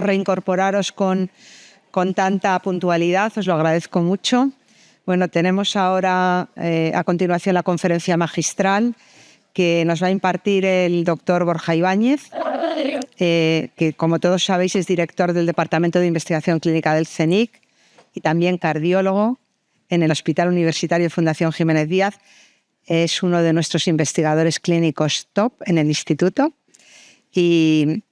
reincorporaros con tanta puntualidad, os lo agradezco mucho. Bueno, tenemos ahora a continuación la conferencia magistral que nos va a impartir el doctor Borja Ibáñez, que como todos sabéis es director del Departamento de Investigación Clínica del CSIC y también cardiólogo en el Hospital Universitario Fundación Jiménez Díaz. Es uno de nuestros investigadores clínicos top en el instituto y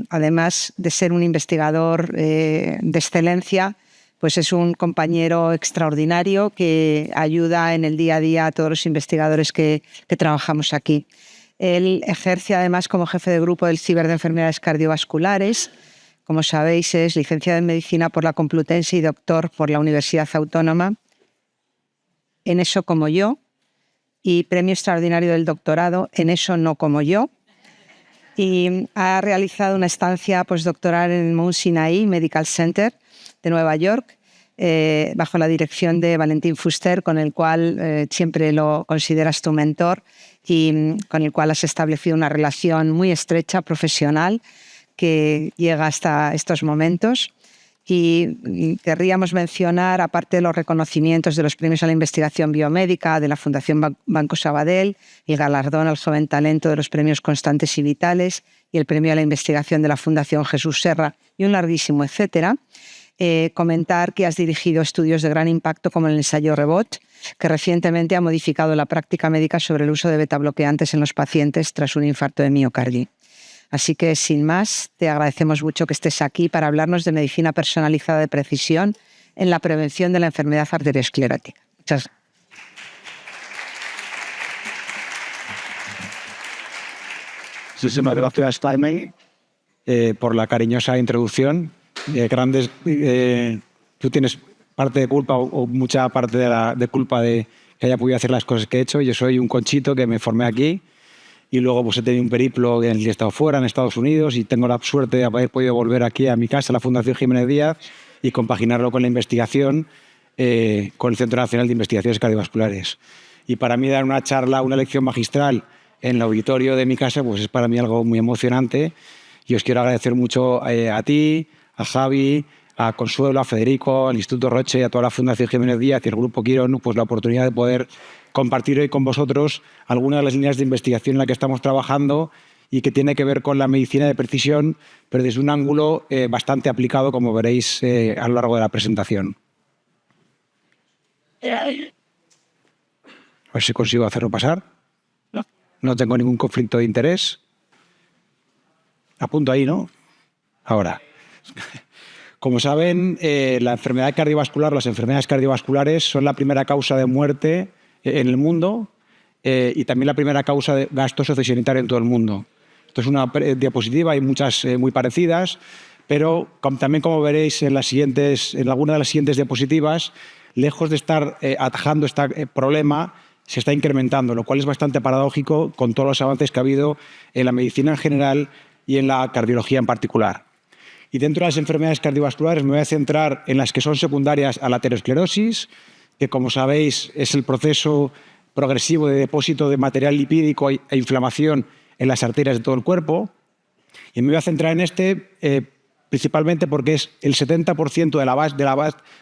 además de ser un investigador de excelencia, pues es un compañero extraordinario que ayuda en el día a día a todos los investigadores que trabajamos aquí. Él ejerce además como jefe de grupo del Ciber de Enfermedades Cardiovasculares. Como sabéis, es licenciado en Medicina por la Complutense y doctor por la Universidad Autónoma. En eso como yo. Y premio extraordinario del doctorado, en eso no como yo. Y ha realizado una estancia postdoctoral en el Mount Sinai Medical Center de Nueva York, bajo la dirección de Valentín Fuster, con el cual siempre lo consideras tu mentor y con el cual has establecido una relación muy estrecha, profesional, que llega hasta estos momentos. Y querríamos mencionar, aparte de los reconocimientos de los premios a la investigación biomédica de la Fundación Banco Sabadell, el galardón al joven talento de los premios Constantes y Vitales y el premio a la investigación de la Fundación Jesús Serra y un larguísimo etcétera, comentar que has dirigido estudios de gran impacto como el ensayo REBOT, que recientemente ha modificado la práctica médica sobre el uso de betabloqueantes en los pacientes tras un infarto de miocardio. Así que, sin más, te agradecemos mucho que estés aquí para hablarnos de medicina personalizada de precisión en la prevención de la enfermedad arteriosclerótica. Muchas gracias. Muchísimas gracias, Jaime, por la cariñosa introducción. Tú tienes parte de culpa o mucha parte de culpa de que haya podido hacer las cosas que he hecho. Yo soy un conchito que me formé aquí. Y luego pues he tenido un periplo en el que he estado fuera, en Estados Unidos, y tengo la suerte de haber podido volver aquí a mi casa, a la Fundación Jiménez Díaz, y compaginarlo con la investigación, con el Centro Nacional de Investigaciones Cardiovasculares. Y para mí dar una charla, una lección magistral en el auditorio de mi casa, pues es para mí algo muy emocionante. Y os quiero agradecer mucho a ti, a Javi, a Consuelo, a Federico, al Instituto Roche, a toda la Fundación Jiménez Díaz y al Grupo Quirón, pues la oportunidad de poder compartir hoy con vosotros algunas de las líneas de investigación en las que estamos trabajando y que tiene que ver con la medicina de precisión, pero desde un ángulo bastante aplicado, como veréis a lo largo de la presentación. A ver si consigo hacerlo pasar. No tengo ningún conflicto de interés. Apunto ahí, ¿no? Ahora. Como saben, la enfermedad cardiovascular, las enfermedades cardiovasculares son la primera causa de muerte en el mundo y también la primera causa de gasto sociosanitario en todo el mundo. Esto es una diapositiva, hay muchas muy parecidas, pero también, como veréis en alguna de las siguientes diapositivas, lejos de estar atajando este problema, se está incrementando, lo cual es bastante paradójico con todos los avances que ha habido en la medicina en general y en la cardiología en particular. Y dentro de las enfermedades cardiovasculares me voy a centrar en las que son secundarias a la aterosclerosis, que, como sabéis, es el proceso progresivo de depósito de material lipídico e inflamación en las arterias de todo el cuerpo. Y me voy a centrar en este principalmente porque es el 70%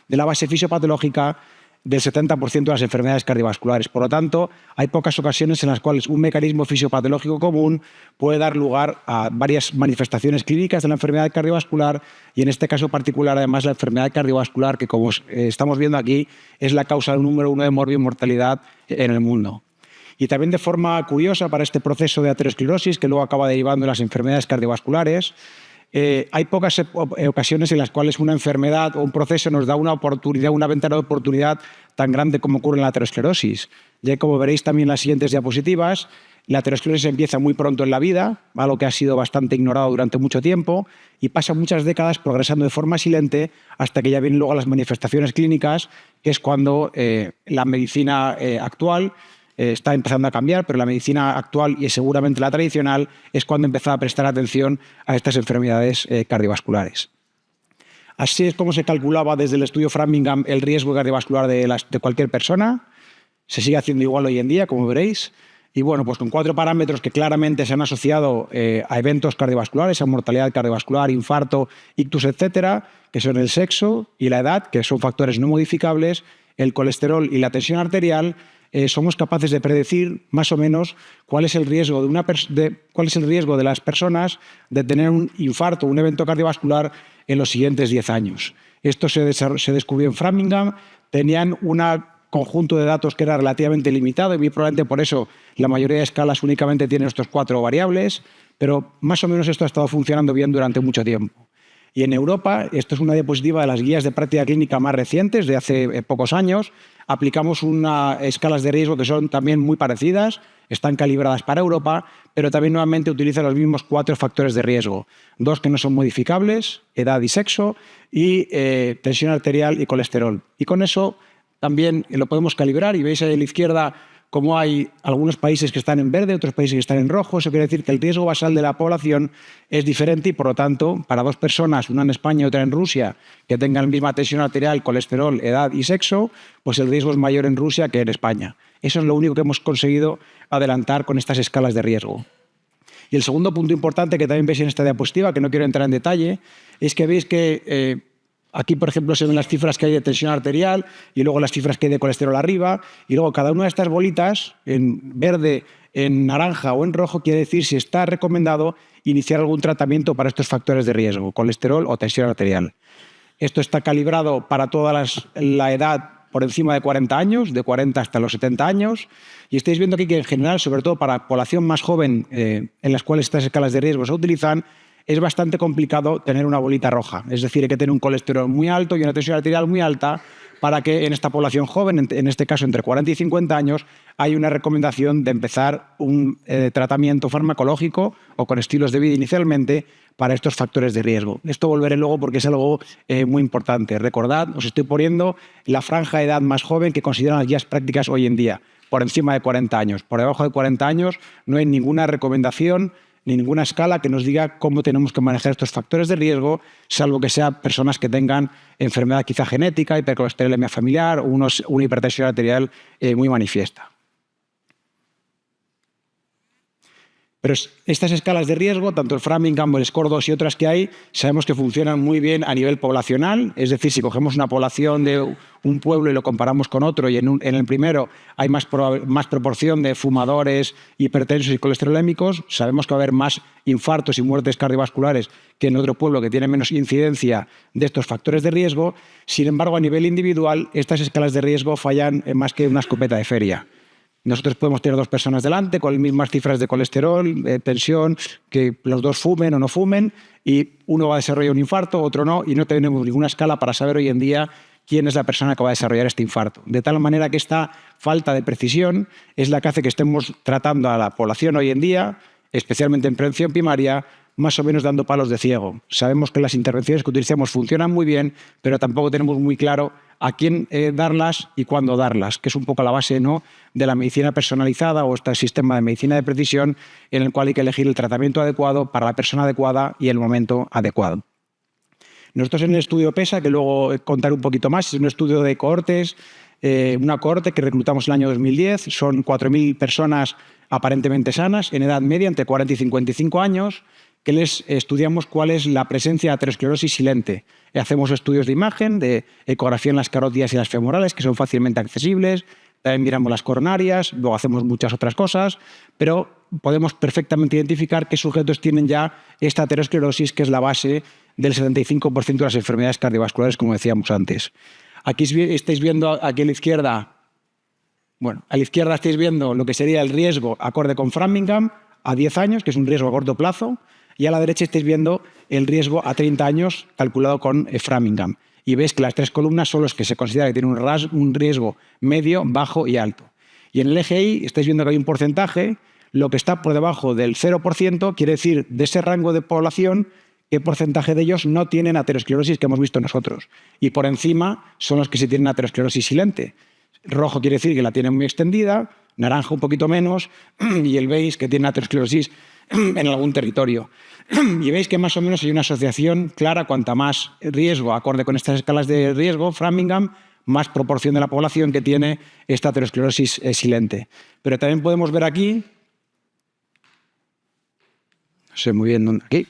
de la base fisiopatológica del 70% de las enfermedades cardiovasculares. Por lo tanto, hay pocas ocasiones en las cuales un mecanismo fisiopatológico común puede dar lugar a varias manifestaciones clínicas de la enfermedad cardiovascular y, en este caso particular, además, la enfermedad cardiovascular, que, como estamos viendo aquí, es la causa número 1 de mortalidad en el mundo. Y también, de forma curiosa, para este proceso de aterosclerosis, que luego acaba derivando en las enfermedades cardiovasculares, hay pocas ocasiones en las cuales una enfermedad o un proceso nos da una oportunidad, una ventana de oportunidad tan grande como ocurre en la aterosclerosis. Ya, como veréis también en las siguientes diapositivas, la aterosclerosis empieza muy pronto en la vida, algo que ha sido bastante ignorado durante mucho tiempo, y pasa muchas décadas progresando de forma silente hasta que ya vienen luego las manifestaciones clínicas, que es cuando la medicina actual está empezando a cambiar, pero la medicina actual y seguramente la tradicional es cuando empezó a prestar atención a estas enfermedades cardiovasculares. Así es como se calculaba desde el estudio Framingham el riesgo cardiovascular de cualquier persona. Se sigue haciendo igual hoy en día, como veréis. Y bueno, pues con 4 parámetros que claramente se han asociado a eventos cardiovasculares, a mortalidad cardiovascular, infarto, ictus, etcétera, que son el sexo y la edad, que son factores no modificables, el colesterol y la tensión arterial. Somos capaces de predecir más o menos cuál es el riesgo de las personas de tener un infarto, un evento cardiovascular en los siguientes 10 años. Esto se descubrió en Framingham. Tenían un conjunto de datos que era relativamente limitado y muy probablemente por eso la mayoría de escalas únicamente tienen estos 4 variables, pero más o menos esto ha estado funcionando bien durante mucho tiempo. Y en Europa, esto es una diapositiva de las guías de práctica clínica más recientes, de hace pocos años, aplicamos unas escalas de riesgo que son también muy parecidas, están calibradas para Europa, pero también nuevamente utilizan los mismos 4 factores de riesgo. 2 que no son modificables, edad y sexo, y tensión arterial y colesterol. Y con eso también lo podemos calibrar y veis ahí a la izquierda cómo hay algunos países que están en verde, otros países que están en rojo. Eso quiere decir que el riesgo basal de la población es diferente y, por lo tanto, para 2 personas, una en España y otra en Rusia, que tengan la misma tensión arterial, colesterol, edad y sexo, pues el riesgo es mayor en Rusia que en España. Eso es lo único que hemos conseguido adelantar con estas escalas de riesgo. Y el segundo punto importante que también veis en esta diapositiva, que no quiero entrar en detalle, es que veis que aquí, por ejemplo, se ven las cifras que hay de tensión arterial y luego las cifras que hay de colesterol arriba. Y luego cada una de estas bolitas, en verde, en naranja o en rojo, quiere decir si está recomendado iniciar algún tratamiento para estos factores de riesgo, colesterol o tensión arterial. Esto está calibrado para toda la edad por encima de 40 años, de 40 hasta los 70 años. Y estáis viendo aquí que en general, sobre todo para población más joven, en las cuales estas escalas de riesgo se utilizan, es bastante complicado tener una bolita roja. Es decir, hay que tener un colesterol muy alto y una tensión arterial muy alta para que en esta población joven, en este caso entre 40 y 50 años, hay una recomendación de empezar un tratamiento farmacológico o con estilos de vida inicialmente para estos factores de riesgo. Esto volveré luego porque es algo muy importante. Recordad, os estoy poniendo la franja de edad más joven que consideran las guías prácticas hoy en día, por encima de 40 años. Por debajo de 40 años no hay ninguna recomendación ni ninguna escala que nos diga cómo tenemos que manejar estos factores de riesgo, salvo que sean personas que tengan enfermedad quizá genética, hipercolesterolemia familiar o una hipertensión arterial muy manifiesta. Pero estas escalas de riesgo, tanto el Framingham, el SCORE-2 y otras que hay, sabemos que funcionan muy bien a nivel poblacional. Es decir, si cogemos una población de un pueblo y lo comparamos con otro y en el primero hay más proporción de fumadores, hipertensos y colesterolémicos, sabemos que va a haber más infartos y muertes cardiovasculares que en otro pueblo que tiene menos incidencia de estos factores de riesgo. Sin embargo, a nivel individual, estas escalas de riesgo fallan más que una escopeta de feria. Nosotros podemos tener 2 personas delante con las mismas cifras de colesterol, tensión, que los 2 fumen o no fumen, y uno va a desarrollar un infarto, otro no, y no tenemos ninguna escala para saber hoy en día quién es la persona que va a desarrollar este infarto. De tal manera que esta falta de precisión es la que hace que estemos tratando a la población hoy en día, especialmente en prevención primaria, más o menos dando palos de ciego. Sabemos que las intervenciones que utilizamos funcionan muy bien, pero tampoco tenemos muy claro a quién darlas y cuándo darlas, que es un poco la base, ¿no?, de la medicina personalizada o este sistema de medicina de precisión en el cual hay que elegir el tratamiento adecuado para la persona adecuada y el momento adecuado. Nosotros en el estudio PESA, que luego contaré un poquito más, es un estudio de cohortes, una cohorte que reclutamos en el año 2010, son 4.000 personas aparentemente sanas, en edad media, entre 40 y 55 años, que les estudiamos cuál es la presencia de aterosclerosis silente. Hacemos estudios de imagen, de ecografía en las carótidas y las femorales, que son fácilmente accesibles. También miramos las coronarias, luego hacemos muchas otras cosas, pero podemos perfectamente identificar qué sujetos tienen ya esta aterosclerosis, que es la base del 75% de las enfermedades cardiovasculares, como decíamos antes. Aquí estáis viendo, aquí a la izquierda, bueno, a la izquierda estáis viendo lo que sería el riesgo acorde con Framingham a 10 años, que es un riesgo a corto plazo, y a la derecha estáis viendo el riesgo a 30 años calculado con Framingham. Y veis que las 3 columnas son los que se considera que tienen un riesgo medio, bajo y alto. Y en el eje Y estáis viendo que hay un porcentaje, lo que está por debajo del 0% quiere decir de ese rango de población qué porcentaje de ellos no tienen aterosclerosis que hemos visto nosotros. Y por encima son los que sí tienen aterosclerosis silente. Rojo quiere decir que la tienen muy extendida, naranja un poquito menos y el beige que tiene aterosclerosis en algún territorio. Y veis que más o menos hay una asociación clara, cuanta más riesgo acorde con estas escalas de riesgo, Framingham, más proporción de la población que tiene esta aterosclerosis silente. Pero también podemos ver aquí, no sé muy bien dónde, aquí,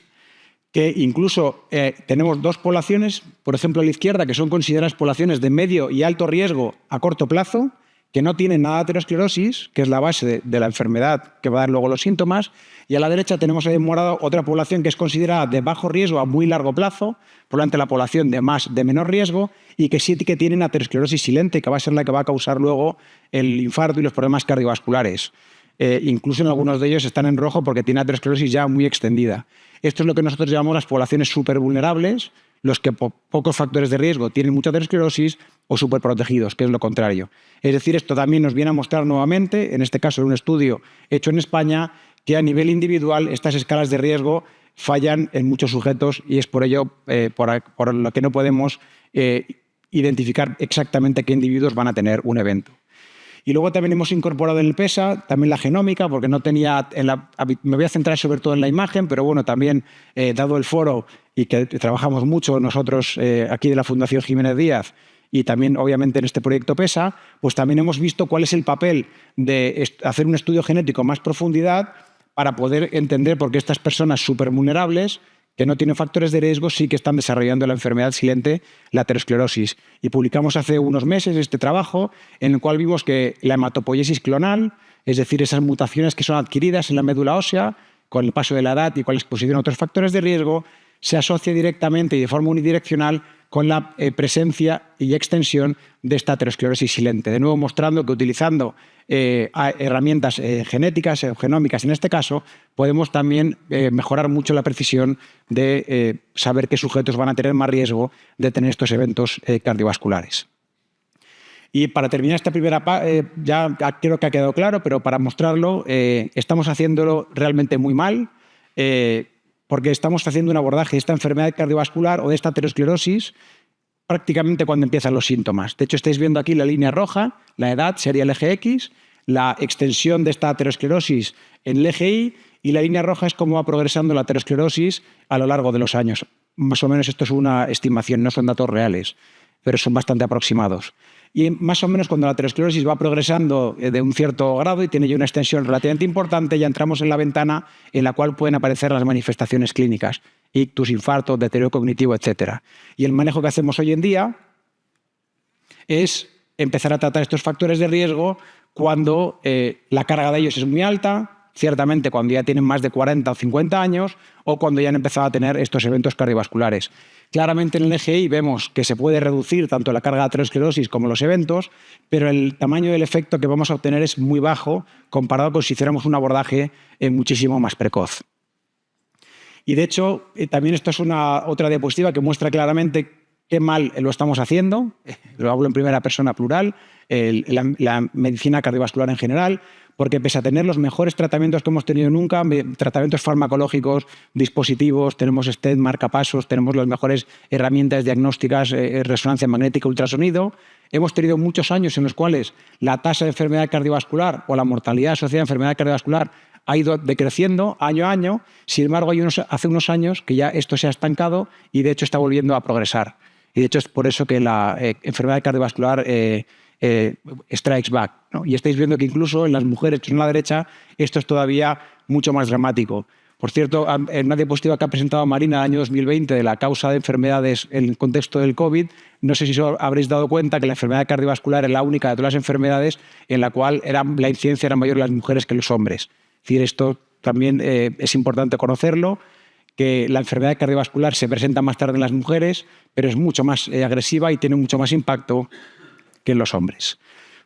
que incluso tenemos dos poblaciones, por ejemplo a la izquierda, que son consideradas poblaciones de medio y alto riesgo a corto plazo, que no tienen nada de aterosclerosis, que es la base de la enfermedad que va a dar luego los síntomas, y a la derecha tenemos ahí en morado otra población que es considerada de bajo riesgo a muy largo plazo, por lo tanto la población de menor riesgo, y que sí que tienen aterosclerosis silente, que va a ser la que va a causar luego el infarto y los problemas cardiovasculares. Incluso en algunos de ellos están en rojo porque tienen aterosclerosis ya muy extendida. Esto es lo que nosotros llamamos las poblaciones supervulnerables, los que por pocos factores de riesgo tienen mucha aterosclerosis, o superprotegidos, que es lo contrario. Es decir, esto también nos viene a mostrar nuevamente, en este caso en un estudio hecho en España, que a nivel individual estas escalas de riesgo fallan en muchos sujetos y es por ello por lo que no podemos identificar exactamente qué individuos van a tener un evento. Y luego también hemos incorporado en el PESA también la genómica, porque no tenía, me voy a centrar sobre todo en la imagen, pero bueno, también dado el foro y que trabajamos mucho nosotros aquí de la Fundación Jiménez Díaz y también obviamente en este proyecto PESA, pues también hemos visto cuál es el papel de hacer un estudio genético más profundidad para poder entender por qué estas personas súper vulnerables que no tienen factores de riesgo sí que están desarrollando la enfermedad silente, la aterosclerosis. Y publicamos hace unos meses este trabajo en el cual vimos que la hematopoiesis clonal, es decir, esas mutaciones que son adquiridas en la médula ósea con el paso de la edad y con la exposición a otros factores de riesgo, se asocia directamente y de forma unidireccional con la presencia y extensión de esta aterosclerosis silente. De nuevo mostrando que utilizando herramientas genéticas, genómicas en este caso, podemos también mejorar mucho la precisión de saber qué sujetos van a tener más riesgo de tener estos eventos cardiovasculares. Y para terminar esta primera parte, ya creo que ha quedado claro, pero para mostrarlo, estamos haciéndolo realmente muy mal, porque estamos haciendo un abordaje de esta enfermedad cardiovascular o de esta aterosclerosis prácticamente cuando empiezan los síntomas. De hecho, estáis viendo aquí la línea roja, la edad sería el eje X, la extensión de esta aterosclerosis en el eje Y, y la línea roja es cómo va progresando la aterosclerosis a lo largo de los años. Más o menos esto es una estimación, no son datos reales, pero son bastante aproximados. Y más o menos cuando la aterosclerosis va progresando de un cierto grado y tiene ya una extensión relativamente importante, ya entramos en la ventana en la cual pueden aparecer las manifestaciones clínicas, ictus, infarto, deterioro cognitivo, etc. Y el manejo que hacemos hoy en día es empezar a tratar estos factores de riesgo cuando la carga de ellos es muy alta, ciertamente cuando ya tienen más de 40 o 50 años o cuando ya han empezado a tener estos eventos cardiovasculares. Claramente en el eje Y vemos que se puede reducir tanto la carga de aterosclerosis como los eventos, pero el tamaño del efecto que vamos a obtener es muy bajo comparado con si hiciéramos un abordaje muchísimo más precoz. Y de hecho, también esto es otra diapositiva que muestra claramente qué mal lo estamos haciendo. Lo hablo en primera persona plural, la medicina cardiovascular en general, porque pese a tener los mejores tratamientos que hemos tenido nunca, tratamientos farmacológicos, dispositivos, tenemos stent, marcapasos, tenemos las mejores herramientas diagnósticas, resonancia magnética, ultrasonido, hemos tenido muchos años en los cuales la tasa de enfermedad cardiovascular o la mortalidad asociada a enfermedad cardiovascular ha ido decreciendo año a año. Sin embargo, hace unos años que ya esto se ha estancado y de hecho está volviendo a progresar. Y de hecho es por eso que la enfermedad cardiovascular strikes back, ¿no? Y estáis viendo que incluso en las mujeres, en la derecha, esto es todavía mucho más dramático. Por cierto, en una diapositiva que ha presentado Marina el año 2020 de la causa de enfermedades en el contexto del COVID, no sé si os habréis dado cuenta que la enfermedad cardiovascular es la única de todas las enfermedades en la cual la incidencia era mayor en las mujeres que en los hombres. Es decir, esto también es importante conocerlo, que la enfermedad cardiovascular se presenta más tarde en las mujeres, pero es mucho más agresiva y tiene mucho más impacto que en los hombres.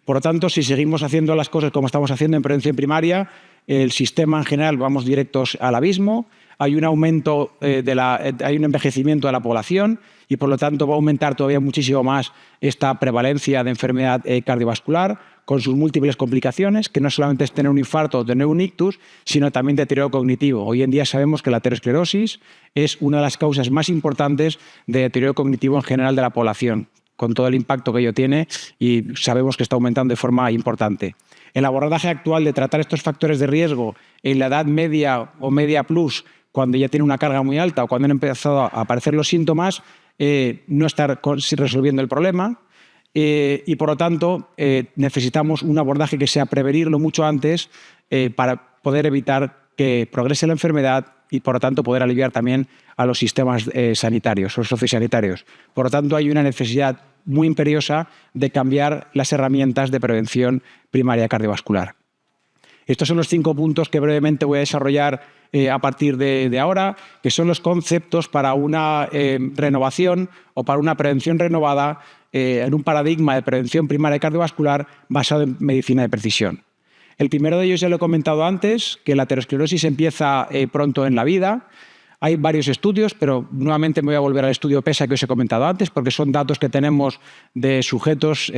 Por lo tanto, si seguimos haciendo las cosas como estamos haciendo en prevención primaria, el sistema en general vamos directos al abismo, hay un aumento, hay un envejecimiento de la población y por lo tanto va a aumentar todavía muchísimo más esta prevalencia de enfermedad cardiovascular con sus múltiples complicaciones, que no solamente es tener un infarto o tener un ictus, sino también deterioro cognitivo. Hoy en día sabemos que la aterosclerosis es una de las causas más importantes de deterioro cognitivo en general de la población, con todo el impacto que ello tiene y sabemos que está aumentando de forma importante. El abordaje actual de tratar estos factores de riesgo en la edad media o media plus, cuando ya tiene una carga muy alta o cuando han empezado a aparecer los síntomas, no está resolviendo el problema. y por lo tanto necesitamos un abordaje que sea prevenirlo mucho antes para poder evitar que progrese la enfermedad y por lo tanto poder aliviar también a los sistemas sanitarios o sociosanitarios. Por lo tanto, hay una necesidad muy imperiosa de cambiar las herramientas de prevención primaria cardiovascular. Estos son los 5 puntos que brevemente voy a desarrollar a partir de ahora, que son los conceptos para una renovación o para una prevención renovada en un paradigma de prevención primaria cardiovascular basado en medicina de precisión. El primero de ellos ya lo he comentado antes, que la aterosclerosis empieza pronto en la vida. Hay varios estudios, pero nuevamente me voy a volver al estudio PESA que os he comentado antes, porque son datos que tenemos de sujetos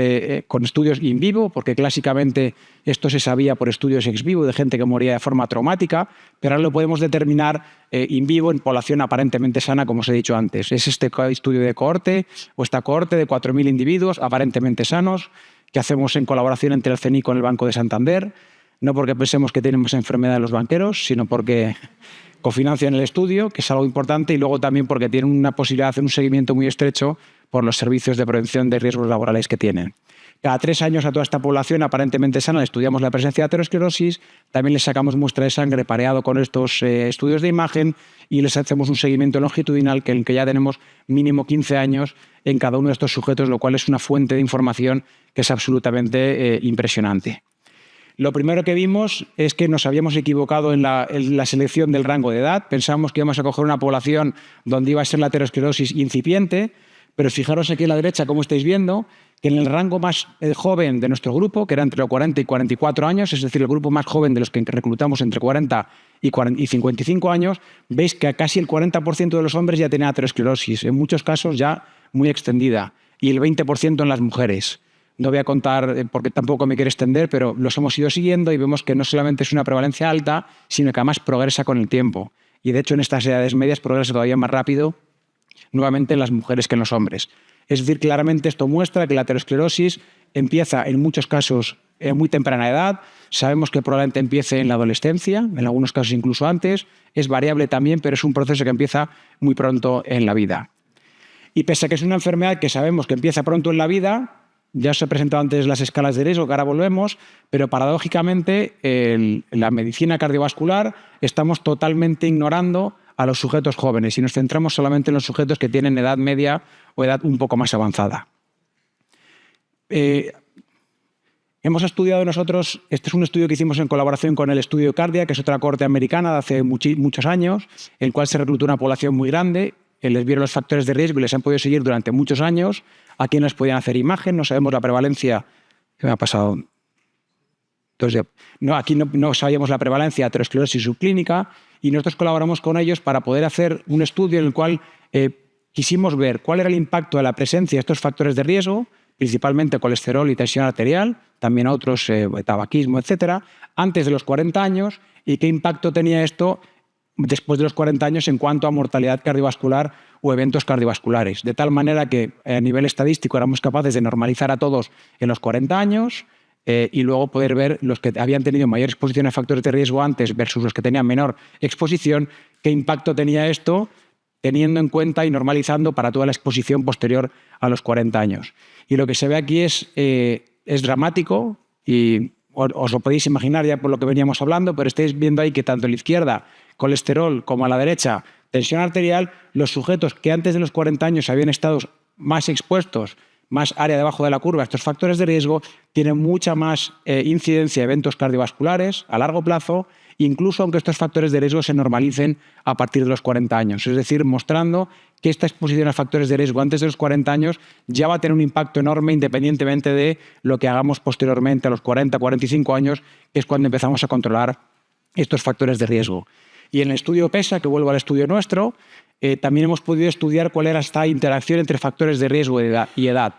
con estudios in vivo, porque clásicamente esto se sabía por estudios ex vivo de gente que moría de forma traumática, pero ahora lo podemos determinar in vivo en población aparentemente sana, como os he dicho antes. Es este estudio de cohorte o esta cohorte de 4.000 individuos aparentemente sanos que hacemos en colaboración entre el CNI con el Banco de Santander, no porque pensemos que tenemos enfermedad de los banqueros, sino porque cofinancian el estudio, que es algo importante, y luego también porque tienen una posibilidad de hacer un seguimiento muy estrecho por los servicios de prevención de riesgos laborales que tienen. Cada 3 años a toda esta población aparentemente sana le estudiamos la presencia de aterosclerosis, también les sacamos muestra de sangre pareado con estos estudios de imagen y les hacemos un seguimiento longitudinal en el que ya tenemos mínimo 15 años en cada uno de estos sujetos, lo cual es una fuente de información que es absolutamente impresionante. Lo primero que vimos es que nos habíamos equivocado en la selección del rango de edad. Pensábamos que íbamos a coger una población donde iba a ser la aterosclerosis incipiente, pero fijaros aquí a la derecha, como estáis viendo, que en el rango más joven de nuestro grupo, que era entre los 40 y 44 años, es decir, el grupo más joven de los que reclutamos entre 40 y 55 años, veis que casi el 40% de los hombres ya tenía aterosclerosis, en muchos casos ya muy extendida, y el 20% en las mujeres. No voy a contar porque tampoco me quiero extender, pero los hemos ido siguiendo y vemos que no solamente es una prevalencia alta, sino que además progresa con el tiempo. Y de hecho en estas edades medias progresa todavía más rápido, nuevamente en las mujeres que en los hombres. Es decir, claramente esto muestra que la aterosclerosis empieza en muchos casos en muy temprana edad. Sabemos que probablemente empiece en la adolescencia, en algunos casos incluso antes. Es variable también, pero es un proceso que empieza muy pronto en la vida. Y pese a que es una enfermedad que sabemos que empieza pronto en la vida, ya os he presentado antes las escalas de riesgo, que ahora volvemos, pero paradójicamente en la medicina cardiovascular estamos totalmente ignorando a los sujetos jóvenes y nos centramos solamente en los sujetos que tienen edad media o edad un poco más avanzada. Hemos estudiado nosotros, este es un estudio que hicimos en colaboración con el Estudio Cardia, que es otra cohorte americana de hace muchos años, en el cual se reclutó una población muy grande, les vieron los factores de riesgo y les han podido seguir durante muchos años. Aquí no les podían hacer imagen, no sabemos la prevalencia. ¿Qué me ha pasado? Entonces, aquí no sabíamos la prevalencia de aterosclerosis subclínica y nosotros colaboramos con ellos para poder hacer un estudio en el cual quisimos ver cuál era el impacto de la presencia de estos factores de riesgo, principalmente colesterol y tensión arterial, también otros, tabaquismo, etcétera, antes de los 40 años y qué impacto tenía esto después de los 40 años en cuanto a mortalidad cardiovascular o eventos cardiovasculares. De tal manera que a nivel estadístico éramos capaces de normalizar a todos en los 40 años y luego poder ver los que habían tenido mayor exposición a factores de riesgo antes versus los que tenían menor exposición, qué impacto tenía esto teniendo en cuenta y normalizando para toda la exposición posterior a los 40 años. Y lo que se ve aquí es dramático y os lo podéis imaginar ya por lo que veníamos hablando, pero estáis viendo ahí que tanto a la izquierda, colesterol, como a la derecha, tensión arterial, los sujetos que antes de los 40 años habían estado más expuestos, más área debajo de la curva, estos factores de riesgo, tienen mucha más incidencia de eventos cardiovasculares a largo plazo, incluso aunque estos factores de riesgo se normalicen a partir de los 40 años. Es decir, mostrando que esta exposición a factores de riesgo antes de los 40 años ya va a tener un impacto enorme independientemente de lo que hagamos posteriormente a los 40, 45 años, que es cuando empezamos a controlar estos factores de riesgo. Y en el estudio PESA, que vuelvo al estudio nuestro, también hemos podido estudiar cuál era esta interacción entre factores de riesgo y edad.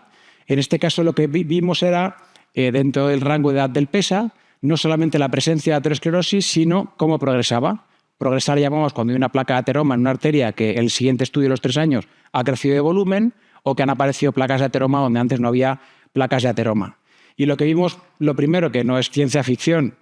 En este caso lo que vimos era, dentro del rango de edad del PESA, no solamente la presencia de aterosclerosis, sino cómo progresaba. Progresar llamamos cuando hay una placa de ateroma en una arteria que el siguiente estudio de los 3 años ha crecido de volumen o que han aparecido placas de ateroma donde antes no había placas de ateroma. Y lo que vimos, lo primero, que no es ciencia ficción,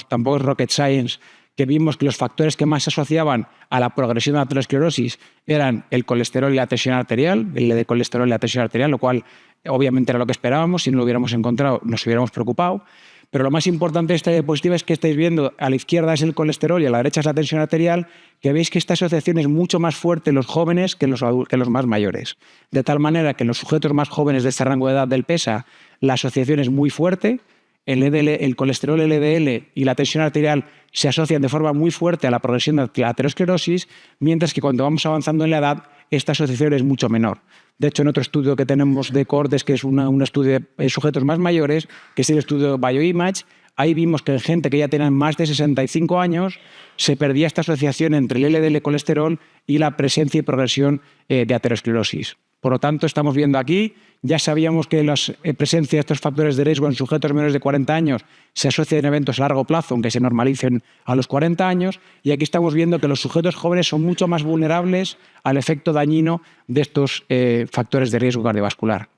tampoco es rocket science, que vimos que los factores que más se asociaban a la progresión de la aterosclerosis eran el colesterol y la tensión arterial, el de colesterol y la tensión arterial, lo cual obviamente era lo que esperábamos. Si no lo hubiéramos encontrado, nos hubiéramos preocupado. Pero lo más importante de esta diapositiva es que estáis viendo, a la izquierda es el colesterol y a la derecha es la tensión arterial, que veis que esta asociación es mucho más fuerte en los jóvenes que en los más mayores. De tal manera que en los sujetos más jóvenes de este rango de edad del PESA, la asociación es muy fuerte. El colesterol LDL y la tensión arterial se asocian de forma muy fuerte a la progresión de la aterosclerosis, mientras que cuando vamos avanzando en la edad, esta asociación es mucho menor. De hecho, en otro estudio que tenemos de cohortes, que es un estudio de sujetos más mayores, que es el estudio Bioimage, ahí vimos que en gente que ya tenía más de 65 años se perdía esta asociación entre el LDL colesterol y la presencia y progresión de aterosclerosis. Por lo tanto, estamos viendo aquí, ya sabíamos que la presencia de estos factores de riesgo en sujetos menores de 40 años se asocia en eventos a largo plazo, aunque se normalicen a los 40 años, y aquí estamos viendo que los sujetos jóvenes son mucho más vulnerables al efecto dañino de estos factores de riesgo cardiovascular.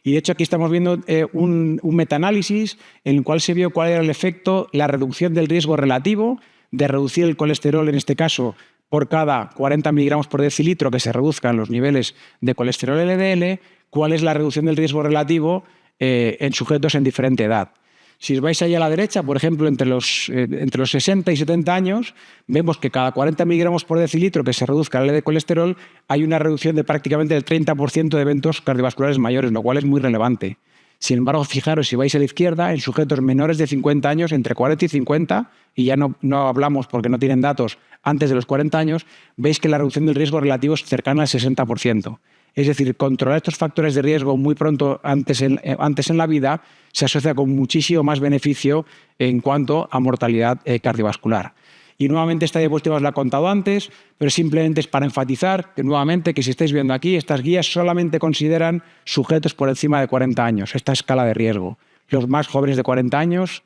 Y de hecho aquí estamos viendo un metaanálisis en el cual se vio cuál era el efecto, la reducción del riesgo relativo, de reducir el colesterol en este caso por cada 40 miligramos por decilitro que se reduzcan los niveles de colesterol LDL, cuál es la reducción del riesgo relativo en sujetos en diferente edad. Si os vais ahí a la derecha, por ejemplo, entre los 60 y 70 años, vemos que cada 40 miligramos por decilitro que se reduzca el LDL de colesterol, hay una reducción de prácticamente el 30% de eventos cardiovasculares mayores, lo cual es muy relevante. Sin embargo, fijaros, si vais a la izquierda, en sujetos menores de 50 años, entre 40 y 50, y ya no hablamos porque no tienen datos antes de los 40 años, veis que la reducción del riesgo relativo es cercana al 60%. Es decir, controlar estos factores de riesgo muy pronto antes en la vida se asocia con muchísimo más beneficio en cuanto a mortalidad cardiovascular. Y nuevamente esta diapositiva os la he contado antes, pero simplemente es para enfatizar que nuevamente que si estáis viendo aquí, estas guías solamente consideran sujetos por encima de 40 años, esta escala de riesgo. Los más jóvenes de 40 años,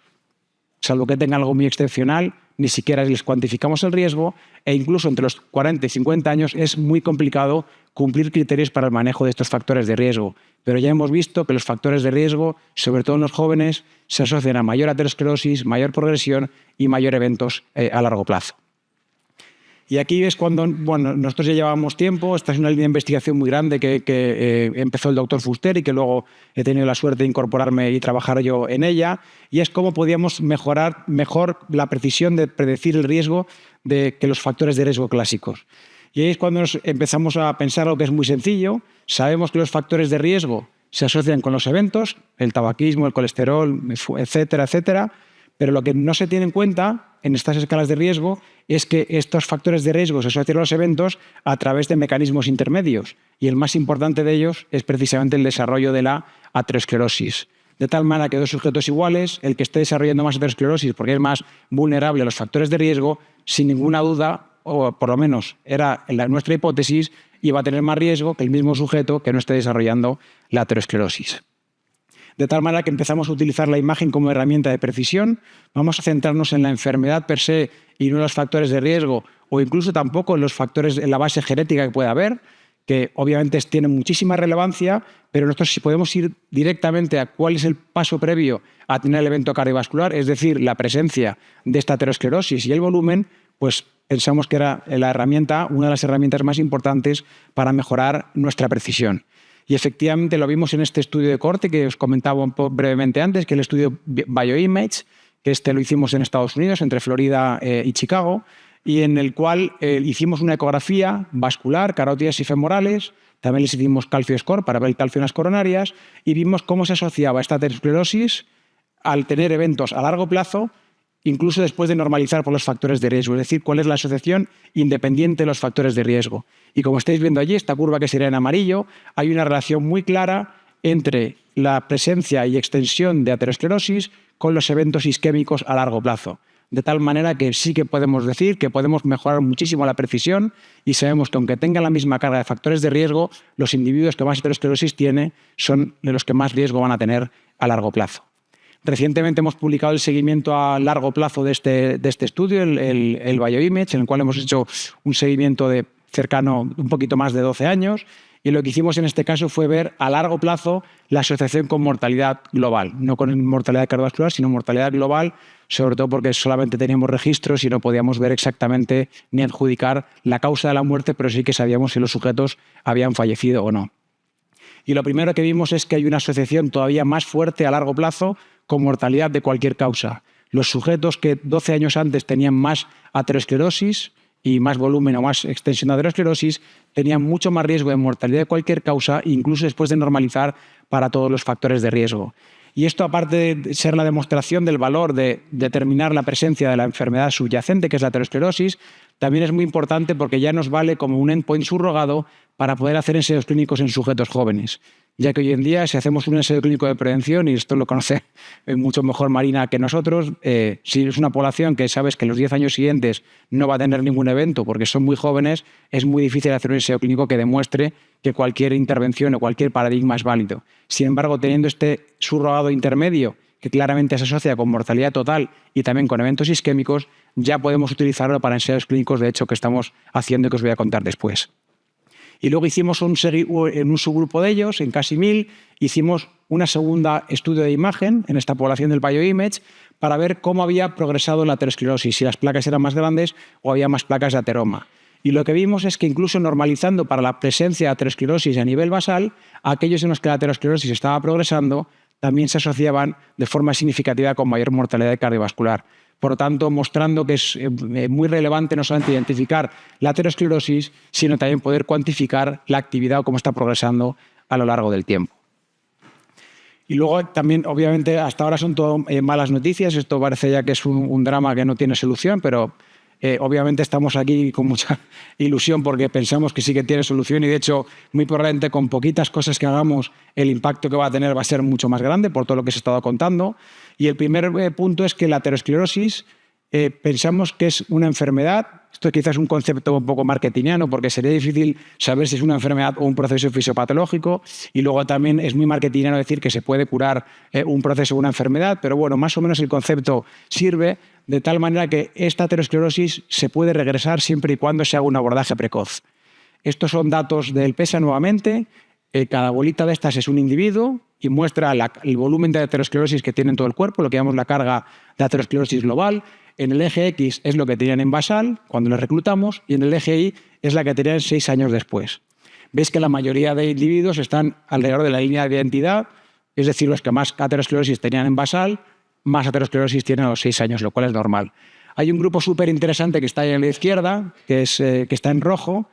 salvo que tengan algo muy excepcional, ni siquiera les cuantificamos el riesgo, e incluso entre los 40 y 50 años es muy complicado cumplir criterios para el manejo de estos factores de riesgo. Pero ya hemos visto que los factores de riesgo, sobre todo en los jóvenes, se asocian a mayor aterosclerosis, mayor progresión y mayor eventos a largo plazo. Y aquí es cuando, nosotros ya llevábamos tiempo, esta es una línea de investigación muy grande que empezó el doctor Fuster y que luego he tenido la suerte de incorporarme y trabajar yo en ella, y es cómo podíamos mejorar mejor la precisión de predecir el riesgo de que los factores de riesgo clásicos. Y ahí es cuando nos empezamos a pensar lo que es muy sencillo. Sabemos que los factores de riesgo se asocian con los eventos, el tabaquismo, el colesterol, etcétera, etcétera, pero lo que no se tiene en cuenta en estas escalas de riesgo es que estos factores de riesgo se asocian a los eventos a través de mecanismos intermedios, y el más importante de ellos es precisamente el desarrollo de la aterosclerosis. De tal manera que dos sujetos iguales, el que esté desarrollando más aterosclerosis porque es más vulnerable a los factores de riesgo, sin ninguna duda, o por lo menos era nuestra hipótesis, iba a tener más riesgo que el mismo sujeto que no esté desarrollando la aterosclerosis. De tal manera que empezamos a utilizar la imagen como herramienta de precisión. Vamos a centrarnos en la enfermedad per se y no en los factores de riesgo, o incluso tampoco en los factores en la base genética que pueda haber, que obviamente tienen muchísima relevancia, pero nosotros si podemos ir directamente a cuál es el paso previo a tener el evento cardiovascular, es decir, la presencia de esta aterosclerosis y el volumen, pues pensamos que era una de las herramientas más importantes para mejorar nuestra precisión. Y efectivamente lo vimos en este estudio de corte que os comentaba un poco brevemente antes, que es el estudio Bioimage, que lo hicimos en Estados Unidos, entre Florida y Chicago, y en el cual hicimos una ecografía vascular, carótidas y femorales, también les hicimos calcio score para ver el calcio en las coronarias, y vimos cómo se asociaba esta aterosclerosis al tener eventos a largo plazo, incluso después de normalizar por los factores de riesgo, es decir, cuál es la asociación independiente de los factores de riesgo. Y como estáis viendo allí, esta curva que sería en amarillo, hay una relación muy clara entre la presencia y extensión de aterosclerosis con los eventos isquémicos a largo plazo. De tal manera que sí que podemos decir que podemos mejorar muchísimo la precisión, y sabemos que aunque tengan la misma carga de factores de riesgo, los individuos que más aterosclerosis tienen son los que más riesgo van a tener a largo plazo. Recientemente hemos publicado el seguimiento a largo plazo de este estudio, el Bioimage, en el cual hemos hecho un seguimiento cercano un poquito más de 12 años, y lo que hicimos en este caso fue ver a largo plazo la asociación con mortalidad global, no con mortalidad cardiovascular, sino mortalidad global, sobre todo porque solamente teníamos registros y no podíamos ver exactamente ni adjudicar la causa de la muerte, pero sí que sabíamos si los sujetos habían fallecido o no. Y lo primero que vimos es que hay una asociación todavía más fuerte a largo plazo con mortalidad de cualquier causa. Los sujetos que 12 años antes tenían más aterosclerosis y más volumen o más extensión de aterosclerosis tenían mucho más riesgo de mortalidad de cualquier causa, incluso después de normalizar para todos los factores de riesgo. Y esto, aparte de ser la demostración del valor de determinar la presencia de la enfermedad subyacente, que es la aterosclerosis, también es muy importante porque ya nos vale como un endpoint subrogado para poder hacer ensayos clínicos en sujetos jóvenes. Ya que hoy en día, si hacemos un ensayo clínico de prevención, y esto lo conoce mucho mejor Marina que nosotros, si es una población que sabes que en los 10 años siguientes no va a tener ningún evento porque son muy jóvenes, es muy difícil hacer un ensayo clínico que demuestre que cualquier intervención o cualquier paradigma es válido. Sin embargo, teniendo este subrogado intermedio, que claramente se asocia con mortalidad total y también con eventos isquémicos, ya podemos utilizarlo para ensayos clínicos, de hecho, que estamos haciendo y que os voy a contar después. Y luego hicimos en un subgrupo de ellos, en casi 1000, hicimos una segunda estudio de imagen en esta población del bioimage para ver cómo había progresado la aterosclerosis, si las placas eran más grandes o había más placas de ateroma. Y lo que vimos es que incluso normalizando para la presencia de aterosclerosis a nivel basal, aquellos en los que la aterosclerosis estaba progresando también se asociaban de forma significativa con mayor mortalidad cardiovascular. Por lo tanto, mostrando que es muy relevante no solamente identificar la aterosclerosis, sino también poder cuantificar la actividad o cómo está progresando a lo largo del tiempo. Y luego también, obviamente, hasta ahora son todo malas noticias. Esto parece ya que es un drama que no tiene solución, pero obviamente estamos aquí con mucha ilusión porque pensamos que sí que tiene solución y, de hecho, muy probablemente con poquitas cosas que hagamos, el impacto que va a tener va a ser mucho más grande por todo lo que se ha estado contando. Y el primer punto es que la aterosclerosis pensamos que es una enfermedad. Esto quizás es un concepto un poco marketingiano porque sería difícil saber si es una enfermedad o un proceso fisiopatológico, y luego también es muy marketingiano decir que se puede curar un proceso o una enfermedad, pero bueno, más o menos el concepto sirve de tal manera que esta aterosclerosis se puede regresar siempre y cuando se haga un abordaje precoz. Estos son datos del PESA nuevamente. Cada bolita de estas es un individuo y muestra el volumen de aterosclerosis que tiene en todo el cuerpo, lo que llamamos la carga de aterosclerosis global. En el eje X es lo que tenían en basal cuando les reclutamos y en el eje Y es la que tenían 6 años después. Veis que la mayoría de individuos están alrededor de la línea de identidad, es decir, los que más aterosclerosis tenían en basal, más aterosclerosis tienen a los 6 años, lo cual es normal. Hay un grupo súper interesante que está ahí a la izquierda, que está en rojo,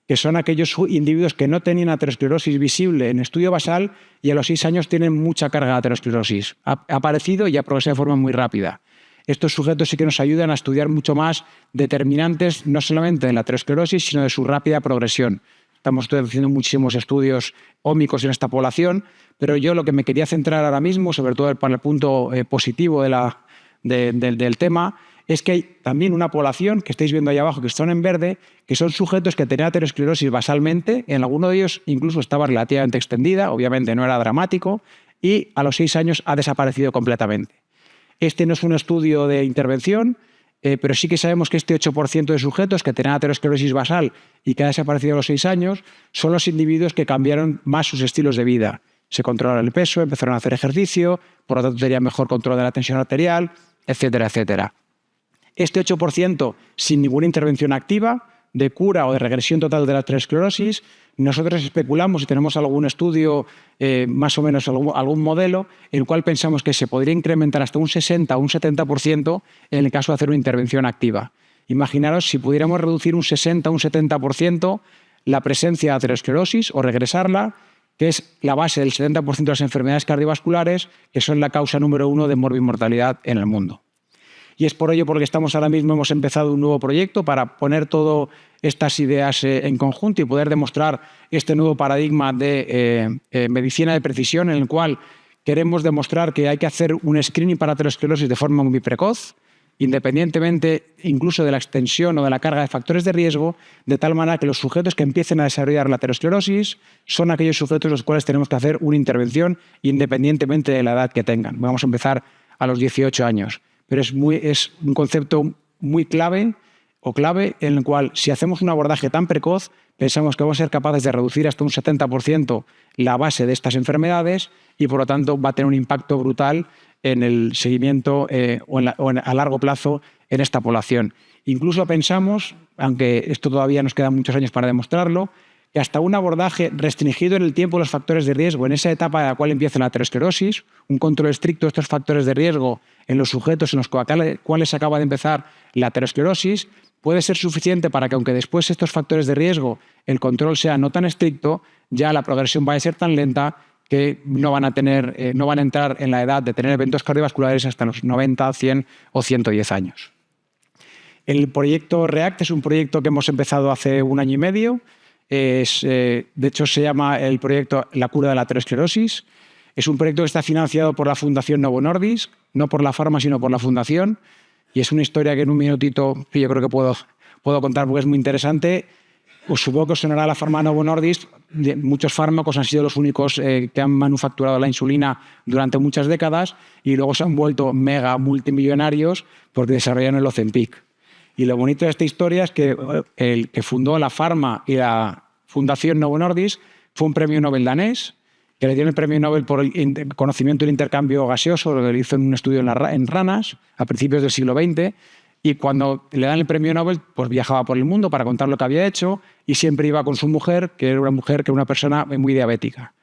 que son aquellos individuos que no tenían aterosclerosis visible en estudio basal y a los 6 años tienen mucha carga de aterosclerosis. Ha aparecido y ha progresado de forma muy rápida. Estos sujetos sí que nos ayudan a estudiar mucho más determinantes, no solamente de la aterosclerosis, sino de su rápida progresión. Estamos haciendo muchísimos estudios ómicos en esta población, pero yo lo que me quería centrar ahora mismo, sobre todo para el punto positivo del tema, es que hay también una población que estáis viendo ahí abajo, que están en verde, que son sujetos que tenían aterosclerosis basalmente. En alguno de ellos incluso estaba relativamente extendida, obviamente no era dramático, y a los 6 años ha desaparecido completamente. Este no es un estudio de intervención, pero sí que sabemos que este 8% de sujetos que tenían aterosclerosis basal y que ha desaparecido a los 6 años son los individuos que cambiaron más sus estilos de vida. Se controlaron el peso, empezaron a hacer ejercicio, por lo tanto tenían mejor control de la tensión arterial, etcétera, etcétera. Este 8% sin ninguna intervención activa, de cura o de regresión total de la aterosclerosis, nosotros especulamos y tenemos algún estudio, más o menos algún modelo, en el cual pensamos que se podría incrementar hasta un 60 o un 70% en el caso de hacer una intervención activa. Imaginaros si pudiéramos reducir un 60 o un 70% la presencia de aterosclerosis o regresarla, que es la base del 70% de las enfermedades cardiovasculares, que son la causa número 1 de morbimortalidad en el mundo. Y es por ello porque hemos empezado un nuevo proyecto para poner todas estas ideas en conjunto y poder demostrar este nuevo paradigma de medicina de precisión, en el cual queremos demostrar que hay que hacer un screening para aterosclerosis de forma muy precoz, independientemente incluso de la extensión o de la carga de factores de riesgo, de tal manera que los sujetos que empiecen a desarrollar la aterosclerosis son aquellos sujetos los cuales tenemos que hacer una intervención independientemente de la edad que tengan. Vamos a empezar a los 18 años. Pero es un concepto muy clave. o clave en el cual, si hacemos un abordaje tan precoz, pensamos que vamos a ser capaces de reducir hasta un 70% la base de estas enfermedades y, por lo tanto, va a tener un impacto brutal en el seguimiento a largo plazo en esta población. Incluso pensamos, aunque esto todavía nos quedan muchos años para demostrarlo, que hasta un abordaje restringido en el tiempo de los factores de riesgo, en esa etapa en la cual empieza la aterosclerosis, un control estricto de estos factores de riesgo en los sujetos en los cuales acaba de empezar la aterosclerosis, puede ser suficiente para que, aunque después estos factores de riesgo, el control sea no tan estricto, ya la progresión vaya a ser tan lenta que no van a entrar en la edad de tener eventos cardiovasculares hasta los 90, 100 o 110 años. El proyecto REACT es un proyecto que hemos empezado hace 1 año y medio. De hecho, se llama el proyecto La cura de la aterosclerosis. Es un proyecto que está financiado por la Fundación Novo Nordisk, no por la farma, sino por la fundación. Y es una historia que en un minutito yo creo que puedo contar porque es muy interesante. Os supongo que os sonará la farma Novo Nordisk. Muchos fármacos han sido los únicos que han manufacturado la insulina durante muchas décadas y luego se han vuelto mega multimillonarios porque desarrollaron el Ozempic. Y lo bonito de esta historia es que el que fundó la farma y la Fundación Novo Nordisk fue un premio Nobel danés, que le dieron el premio Nobel por el conocimiento del intercambio gaseoso, lo hizo en un estudio en ranas a principios del siglo XX, y cuando le dan el premio Nobel, pues viajaba por el mundo para contar lo que había hecho y siempre iba con su mujer, que era una persona muy diabética.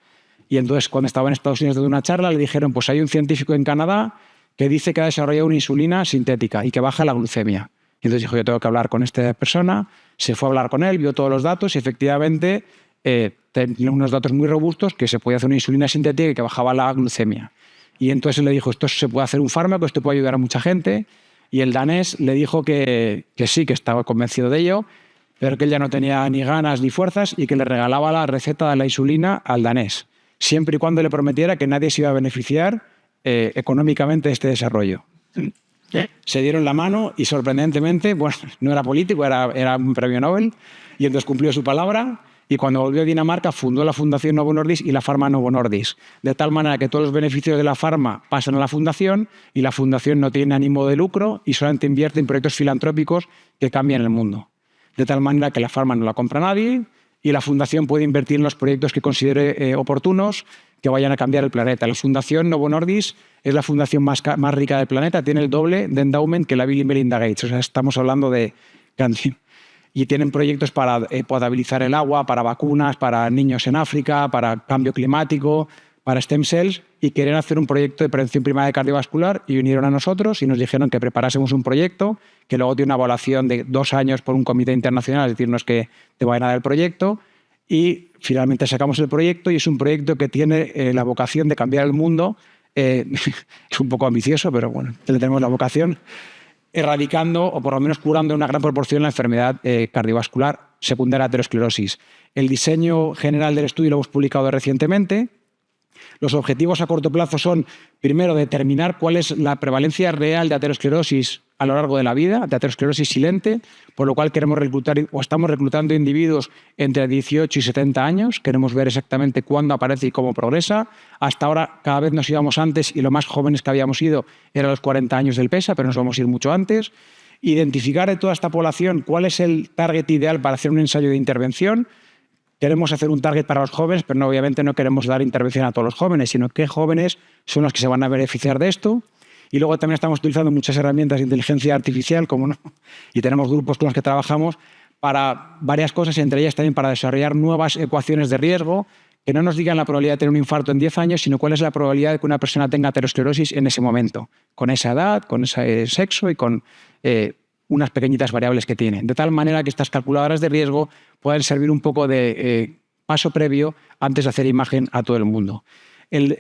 Y entonces, cuando estaba en Estados Unidos de una charla, le dijeron, pues hay un científico en Canadá que dice que ha desarrollado una insulina sintética y que baja la glucemia. Y entonces dijo, yo tengo que hablar con esta persona, se fue a hablar con él, vio todos los datos y efectivamente tenía unos datos muy robustos que se podía hacer una insulina sintética y que bajaba la glucemia. Y entonces él le dijo, esto se puede hacer un fármaco, esto puede ayudar a mucha gente. Y el danés le dijo que sí, que estaba convencido de ello, pero que él ya no tenía ni ganas ni fuerzas y que le regalaba la receta de la insulina al danés, siempre y cuando le prometiera que nadie se iba a beneficiar económicamente de este desarrollo. Se dieron la mano y, sorprendentemente, bueno, no era político, era un premio Nobel, y entonces cumplió su palabra. Y cuando volvió a Dinamarca, fundó la Fundación Novo Nordisk y la farma Novo Nordisk, de tal manera que todos los beneficios de la farma pasan a la fundación y la fundación no tiene ánimo de lucro y solamente invierte en proyectos filantrópicos que cambian el mundo. De tal manera que la farma no la compra nadie y la fundación puede invertir en los proyectos que considere oportunos que vayan a cambiar el planeta. La Fundación Novo Nordisk es la fundación más rica del planeta, tiene el doble de endowment que la Bill y Melinda Gates. O sea, estamos hablando de... Y tienen proyectos para potabilizar el agua, para vacunas, para niños en África, para cambio climático, para stem cells, y querían hacer un proyecto de prevención primaria cardiovascular y vinieron a nosotros y nos dijeron que preparásemos un proyecto que luego tiene una evaluación de 2 años por un comité internacional, es decir, no es que te vayan a dar el proyecto, y finalmente sacamos el proyecto y es un proyecto que tiene la vocación de cambiar el mundo. Es un poco ambicioso, pero bueno, tenemos la vocación, erradicando o por lo menos curando una gran proporción la enfermedad cardiovascular secundaria a aterosclerosis. El diseño general del estudio lo hemos publicado recientemente. Los objetivos a corto plazo son, primero, determinar cuál es la prevalencia real de aterosclerosis a lo largo de la vida, de aterosclerosis silente, por lo cual queremos reclutar o estamos reclutando individuos entre 18 y 70 años. Queremos ver exactamente cuándo aparece y cómo progresa. Hasta ahora cada vez nos íbamos antes y lo más jóvenes que habíamos ido eran los 40 años del PESA, pero nos vamos a ir mucho antes. Identificar de toda esta población cuál es el target ideal para hacer un ensayo de intervención. Queremos hacer un target para los jóvenes, pero obviamente no queremos dar intervención a todos los jóvenes, sino qué jóvenes son los que se van a beneficiar de esto. Y luego también estamos utilizando muchas herramientas de inteligencia artificial, como no, y tenemos grupos con los que trabajamos para varias cosas, y entre ellas también para desarrollar nuevas ecuaciones de riesgo que no nos digan la probabilidad de tener un infarto en 10 años, sino cuál es la probabilidad de que una persona tenga aterosclerosis en ese momento, con esa edad, con ese sexo y con unas pequeñitas variables que tiene. De tal manera que estas calculadoras de riesgo pueden servir un poco de paso previo antes de hacer imagen a todo el mundo.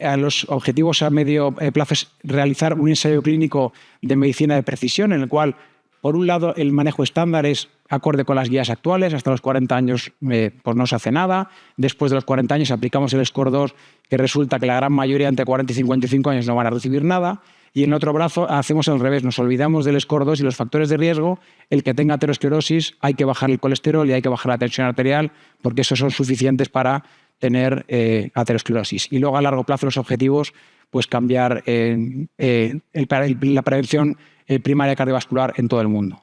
A los objetivos a medio plazo es realizar un ensayo clínico de medicina de precisión en el cual, por un lado, el manejo estándar es acorde con las guías actuales. Hasta los 40 años pues no se hace nada. Después de los 40 años aplicamos el Score 2, que resulta que la gran mayoría entre 40 y 55 años no van a recibir nada. Y en otro brazo hacemos al revés, nos olvidamos del Score 2 y los factores de riesgo. El que tenga aterosclerosis hay que bajar el colesterol y hay que bajar la tensión arterial porque esos son suficientes para tener aterosclerosis. Y luego a largo plazo los objetivos, pues cambiar la prevención primaria cardiovascular en todo el mundo.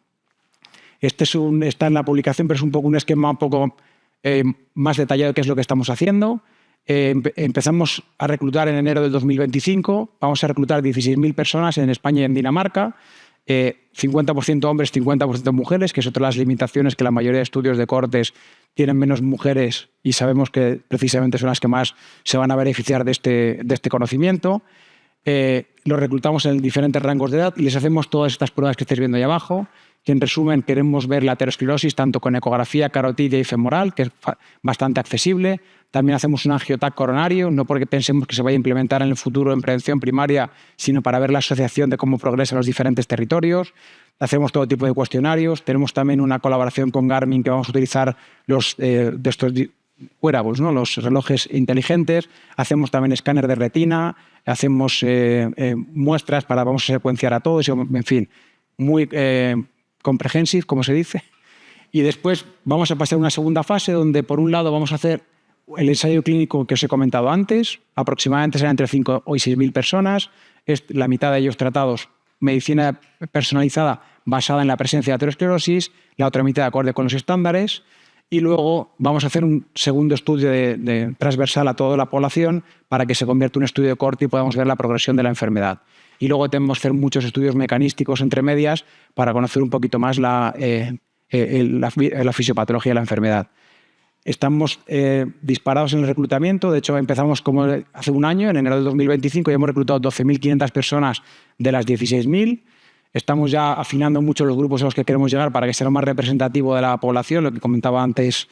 Este está en la publicación, pero es un poco un esquema un poco más detallado de qué es lo que estamos haciendo. Empezamos a reclutar en enero del 2025. Vamos a reclutar 16.000 personas en España y en Dinamarca. 50% hombres, 50% mujeres, que es otra de las limitaciones, que la mayoría de estudios de cohortes tienen menos mujeres y sabemos que precisamente son las que más se van a beneficiar de este conocimiento. Los reclutamos en diferentes rangos de edad y les hacemos todas estas pruebas que estáis viendo ahí abajo, que en resumen queremos ver la aterosclerosis tanto con ecografía carotidia y femoral, que es bastante accesible. También hacemos un angiotac coronario, no porque pensemos que se vaya a implementar en el futuro en prevención primaria, sino para ver la asociación de cómo progresan los diferentes territorios. Hacemos todo tipo de cuestionarios. Tenemos también una colaboración con Garmin que vamos a utilizar de estos wearables, ¿no? Los relojes inteligentes. Hacemos también escáner de retina, hacemos muestras vamos a secuenciar a todos, en fin, muy comprehensive, como se dice. Y después vamos a pasar a una segunda fase donde, por un lado, vamos a hacer el ensayo clínico que os he comentado antes. Aproximadamente serán entre 5 y 6.000 personas. La mitad de ellos tratados, medicina personalizada basada en la presencia de aterosclerosis, la otra mitad acorde con los estándares. Y luego vamos a hacer un segundo estudio de transversal a toda la población para que se convierta en un estudio de cohorte y podamos ver la progresión de la enfermedad. Y luego tenemos que hacer muchos estudios mecanísticos entre medias para conocer un poquito más la fisiopatología de la enfermedad. Estamos disparados en el reclutamiento. De hecho, empezamos como hace un año, en enero de 2025, y hemos reclutado 12.500 personas de las 16.000. Estamos ya afinando mucho los grupos a los que queremos llegar para que sea lo más representativo de la población, lo que comentaba antes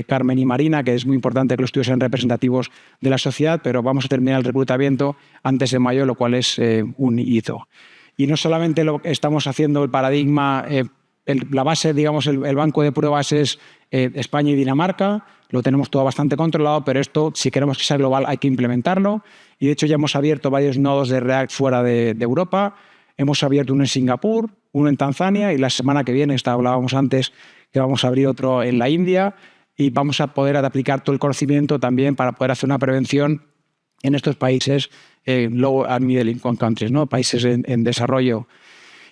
Carmen y Marina, que es muy importante que los estudios sean representativos de la sociedad, pero vamos a terminar el reclutamiento antes de mayo, lo cual es un hito. Y no solamente estamos haciendo el paradigma, la base, digamos, el banco de pruebas es España y Dinamarca, lo tenemos todo bastante controlado, pero esto, si queremos que sea global, hay que implementarlo. Y de hecho ya hemos abierto varios nodos de React fuera de Europa. Hemos abierto uno en Singapur, uno en Tanzania y la semana que viene, hablábamos antes, que vamos a abrir otro en la India y vamos a poder aplicar todo el conocimiento también para poder hacer una prevención en estos países low and middle income countries, ¿no? Países en desarrollo.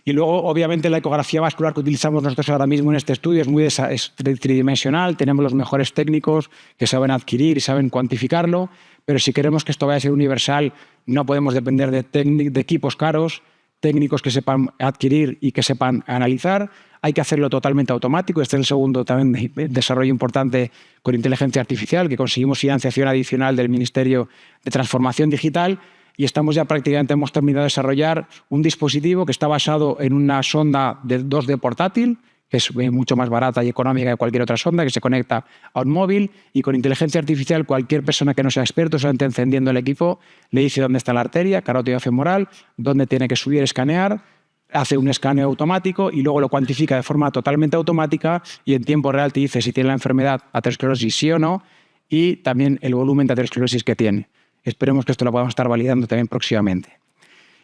Y luego, obviamente, la ecografía vascular que utilizamos nosotros ahora mismo en este estudio es tridimensional. Tenemos los mejores técnicos que saben adquirir y saben cuantificarlo, pero si queremos que esto vaya a ser universal, no podemos depender de equipos caros, técnicos que sepan adquirir y que sepan analizar. Hay que hacerlo totalmente automático. Este es el segundo también desarrollo importante con inteligencia artificial, que conseguimos financiación adicional del Ministerio de Transformación Digital y estamos ya prácticamente, hemos terminado de desarrollar un dispositivo que está basado en una sonda de 2D portátil, que es mucho más barata y económica que cualquier otra sonda, que se conecta a un móvil y con inteligencia artificial cualquier persona que no sea experto, solamente encendiendo el equipo, le dice dónde está la arteria, carótida femoral, dónde tiene que subir, escanear, hace un escaneo automático y luego lo cuantifica de forma totalmente automática y en tiempo real te dice si tiene la enfermedad aterosclerosis sí o no y también el volumen de aterosclerosis que tiene. Esperemos que esto lo podamos estar validando también próximamente.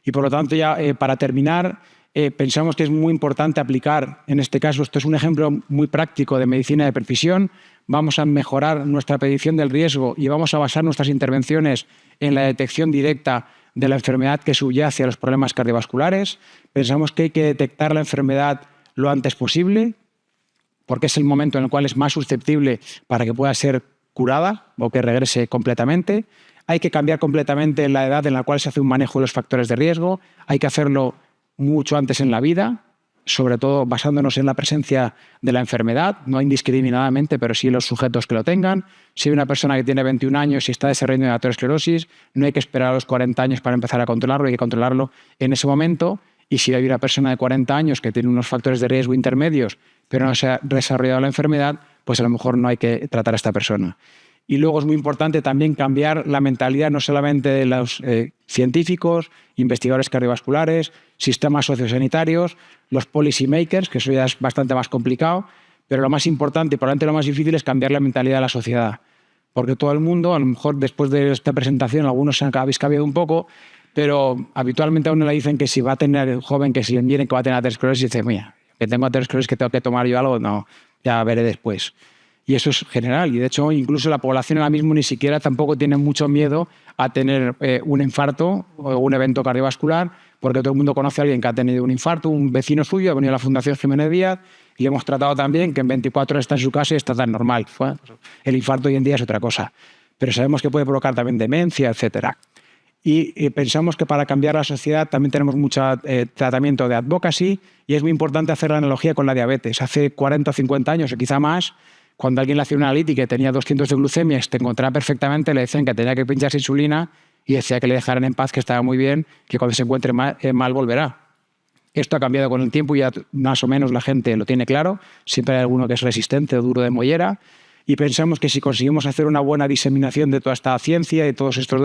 Y por lo tanto, ya para terminar, pensamos que es muy importante aplicar, en este caso, esto es un ejemplo muy práctico de medicina de precisión, vamos a mejorar nuestra predicción del riesgo y vamos a basar nuestras intervenciones en la detección directa de la enfermedad que subyace a los problemas cardiovasculares. Pensamos que hay que detectar la enfermedad lo antes posible, porque es el momento en el cual es más susceptible para que pueda ser curada o que regrese completamente. Hay que cambiar completamente la edad en la cual se hace un manejo de los factores de riesgo. Hay que hacerlo mucho antes en la vida, sobre todo basándonos en la presencia de la enfermedad, no indiscriminadamente, pero sí los sujetos que lo tengan. Si hay una persona que tiene 21 años y está desarrollando aterosclerosis, no hay que esperar a los 40 años para empezar a controlarlo, hay que controlarlo en ese momento. Y si hay una persona de 40 años que tiene unos factores de riesgo intermedios, pero no se ha desarrollado la enfermedad, pues a lo mejor no hay que tratar a esta persona. Y luego es muy importante también cambiar la mentalidad no solamente de los científicos, investigadores cardiovasculares, sistemas sociosanitarios, los policy makers, que eso ya es bastante más complicado, pero lo más importante y probablemente lo más difícil es cambiar la mentalidad de la sociedad. Porque todo el mundo, a lo mejor después de esta presentación, algunos se han cabizcabido un poco, pero habitualmente a uno le dicen que si va a tener el joven, que si le viene que va a tener aterosclerosis, dice, mira, que tengo aterosclerosis, que tengo que tomar yo algo, no, ya veré después. Y eso es general. Y de hecho, incluso la población ahora mismo ni siquiera tampoco tiene mucho miedo a tener un infarto o un evento cardiovascular, porque todo el mundo conoce a alguien que ha tenido un infarto, un vecino suyo ha venido a la Fundación Jiménez Díaz y le hemos tratado también que en 24 horas está en su casa y está tan normal. El infarto hoy en día es otra cosa, pero sabemos que puede provocar también demencia, etcétera. Y pensamos que para cambiar la sociedad también tenemos mucho tratamiento de advocacy y es muy importante hacer la analogía con la diabetes. Hace 40 o 50 años o quizá más, cuando alguien le hacía una analítica y tenía 200 de glucemia, te encontraba perfectamente, le decían que tenía que pincharse insulina y decía que le dejaran en paz, que estaba muy bien, que cuando se encuentre mal volverá. Esto ha cambiado con el tiempo y ya más o menos la gente lo tiene claro. Siempre hay alguno que es resistente o duro de mollera. Y pensamos que si conseguimos hacer una buena diseminación de toda esta ciencia y toda esta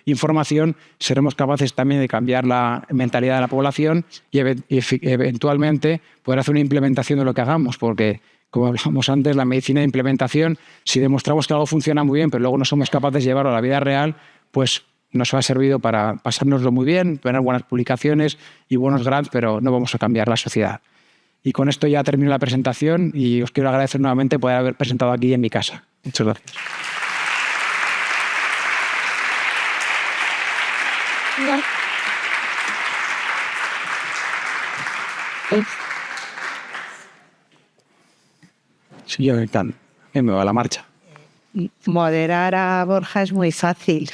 información, seremos capaces también de cambiar la mentalidad de la población y eventualmente poder hacer una implementación de lo que hagamos, porque, como hablábamos antes, la medicina de implementación, si demostramos que algo funciona muy bien, pero luego no somos capaces de llevarlo a la vida real, pues nos ha servido para pasárnoslo muy bien, tener buenas publicaciones y buenos grants, pero no vamos a cambiar la sociedad. Y con esto ya termino la presentación y os quiero agradecer nuevamente por haber presentado aquí en mi casa. Muchas gracias. Sí, yo me va a la marcha. Moderar a Borja es muy fácil.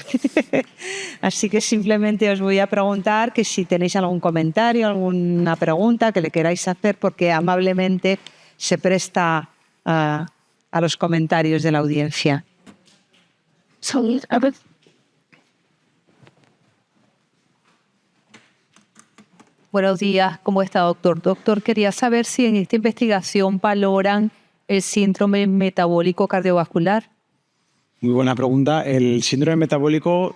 Así que simplemente os voy a preguntar que si tenéis algún comentario, alguna pregunta que le queráis hacer, porque amablemente se presta a los comentarios de la audiencia. Buenos días, ¿cómo está, doctor? Doctor, quería saber si en esta investigación valoran el síndrome metabólico cardiovascular. Muy buena pregunta. El síndrome metabólico,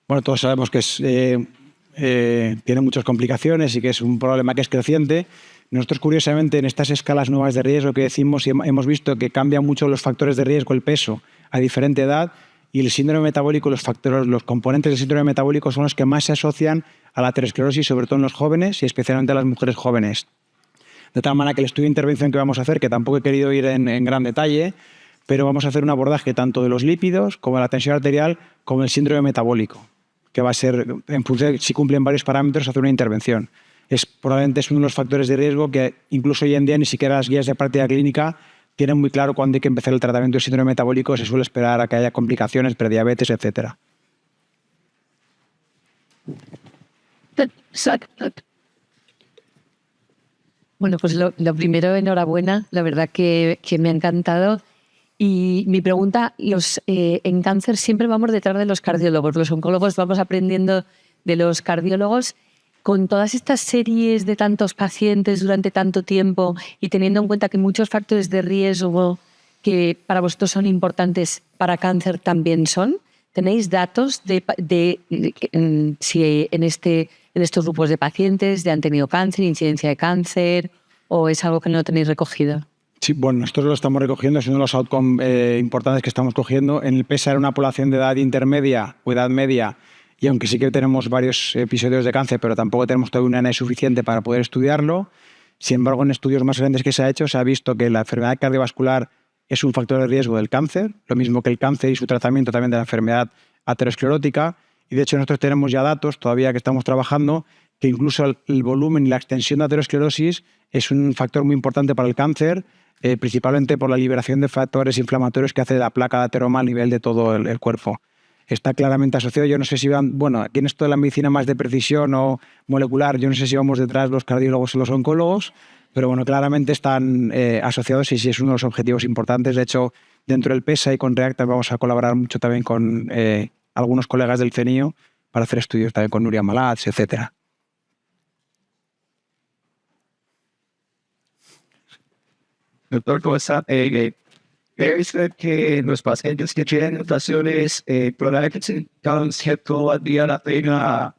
bueno, todos sabemos que tiene muchas complicaciones y que es un problema que es creciente. Nosotros, curiosamente, en estas escalas nuevas de riesgo que decimos, hemos visto que cambian mucho los factores de riesgo, el peso, a diferente edad, y el síndrome metabólico, los componentes del síndrome metabólico son los que más se asocian a la aterosclerosis, sobre todo en los jóvenes y especialmente a las mujeres jóvenes. De tal manera que el estudio de intervención que vamos a hacer, que tampoco he querido ir en gran detalle, pero vamos a hacer un abordaje tanto de los lípidos como de la tensión arterial como el síndrome metabólico, que va a ser, en función de si cumplen varios parámetros, hacer una intervención. Probablemente es uno de los factores de riesgo que incluso hoy en día ni siquiera las guías de práctica clínica tienen muy claro cuándo hay que empezar el tratamiento del síndrome metabólico. Se suele esperar a que haya complicaciones, prediabetes, etc. Bueno, pues lo primero, enhorabuena. La verdad que me ha encantado. Y mi pregunta, en cáncer siempre vamos detrás de los cardiólogos. Los oncólogos vamos aprendiendo de los cardiólogos. Con todas estas series de tantos pacientes durante tanto tiempo y teniendo en cuenta que muchos factores de riesgo que para vosotros son importantes para cáncer también son, ¿tenéis datos de si en estos grupos de pacientes han tenido cáncer, incidencia de cáncer, o es algo que no tenéis recogido? Sí, bueno, nosotros lo estamos recogiendo, es uno de los outcomes importantes que estamos cogiendo. En el PESA era una población de edad intermedia o edad media, y aunque sí que tenemos varios episodios de cáncer, pero tampoco tenemos todavía una N suficiente para poder estudiarlo. Sin embargo, en estudios más grandes que se ha hecho, se ha visto que la enfermedad cardiovascular es un factor de riesgo del cáncer, lo mismo que el cáncer y su tratamiento también de la enfermedad aterosclerótica. Y de hecho nosotros tenemos ya datos, todavía que estamos trabajando, que incluso el volumen y la extensión de aterosclerosis es un factor muy importante para el cáncer, principalmente por la liberación de factores inflamatorios que hace la placa de ateroma a nivel de todo el cuerpo. Está claramente asociado. Yo no sé si aquí en esto de la medicina más de precisión o molecular, yo no sé si vamos detrás los cardiólogos y los oncólogos, pero bueno, claramente están asociados y sí es uno de los objetivos importantes. De hecho, dentro del PESA y con REACTA vamos a colaborar mucho también con algunos colegas del CNIO para hacer estudios también con Nuria Malats, etc. Doctor, ¿cómo está? Es que los pacientes que tienen mutaciones probablemente cada cierto valdría la pena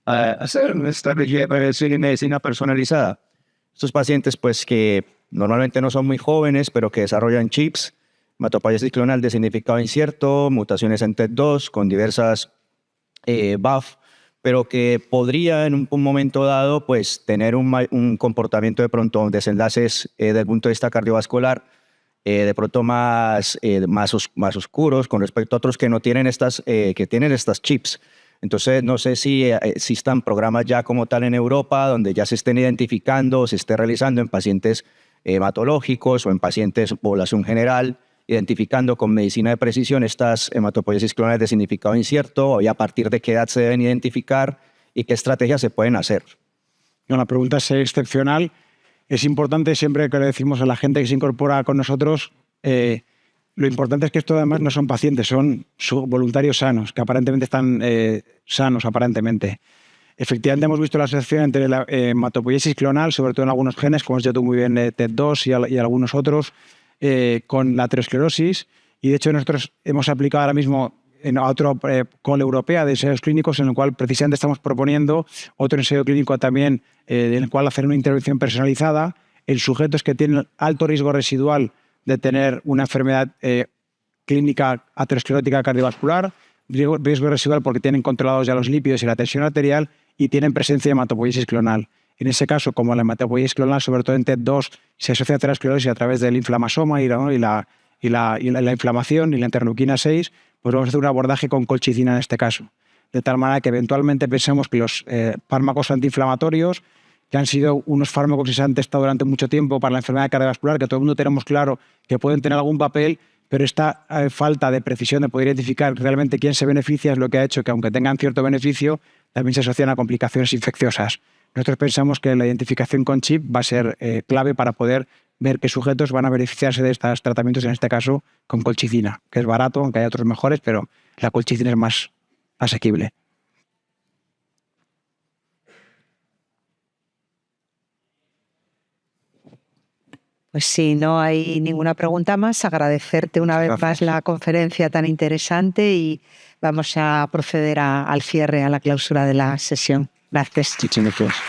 hacer una estrategia para decir medicina personalizada. Estos pacientes, pues, que normalmente no son muy jóvenes, pero que desarrollan chips, hematopoiesis clonal de significado incierto, mutaciones en TET2 con diversas BAF, pero que podría en un momento dado, pues, tener un comportamiento de pronto, desenlaces desde el punto de vista cardiovascular, de pronto más oscuros con respecto a otros que no tienen que tienen estas chips. Entonces, no sé si existan programas ya como tal en Europa donde ya se estén identificando o se esté realizando en pacientes hematológicos o en pacientes población general, identificando con medicina de precisión estas hematopoiesis clonales de significado incierto, y a partir de qué edad se deben identificar y qué estrategias se pueden hacer. No, la pregunta es excepcional. Es importante siempre que le decimos a la gente que se incorpora con nosotros, lo importante es que esto además no son pacientes, son voluntarios sanos, que aparentemente están sanos, aparentemente. Efectivamente hemos visto la asociación entre la hematopoiesis clonal, sobre todo en algunos genes, como has dicho tú muy bien, TET2 y algunos otros, con la aterosclerosis. Y de hecho nosotros hemos aplicado ahora mismo en otro call europea de ensayos clínicos, en el cual precisamente estamos proponiendo otro ensayo clínico también, en el cual hacer una intervención personalizada en sujetos que tienen alto riesgo residual de tener una enfermedad clínica aterosclerótica cardiovascular, riesgo residual porque tienen controlados ya los lípidos y la tensión arterial y tienen presencia de hematopoiesis clonal. En ese caso, como la hematopoiesis clonal, sobre todo en TET2, se asocia a aterosclerosis a través del inflamasoma y la inflamación y la interleuquina 6, pues vamos a hacer un abordaje con colchicina en este caso. De tal manera que eventualmente pensemos que los fármacos antiinflamatorios, que han sido unos fármacos que se han testado durante mucho tiempo para la enfermedad cardiovascular, que todo el mundo tenemos claro que pueden tener algún papel, pero esta falta de precisión de poder identificar realmente quién se beneficia es lo que ha hecho que, aunque tengan cierto beneficio, también se asocian a complicaciones infecciosas. Nosotros pensamos que la identificación con chip va a ser clave para poder ver qué sujetos van a beneficiarse de estos tratamientos, en este caso con colchicina, que es barato, aunque hay otros mejores, pero la colchicina es más asequible. Pues si no hay ninguna pregunta más, agradecerte una vez más la conferencia tan interesante y vamos a proceder al cierre, a la clausura de la sesión. Gracias. Muchísimas gracias.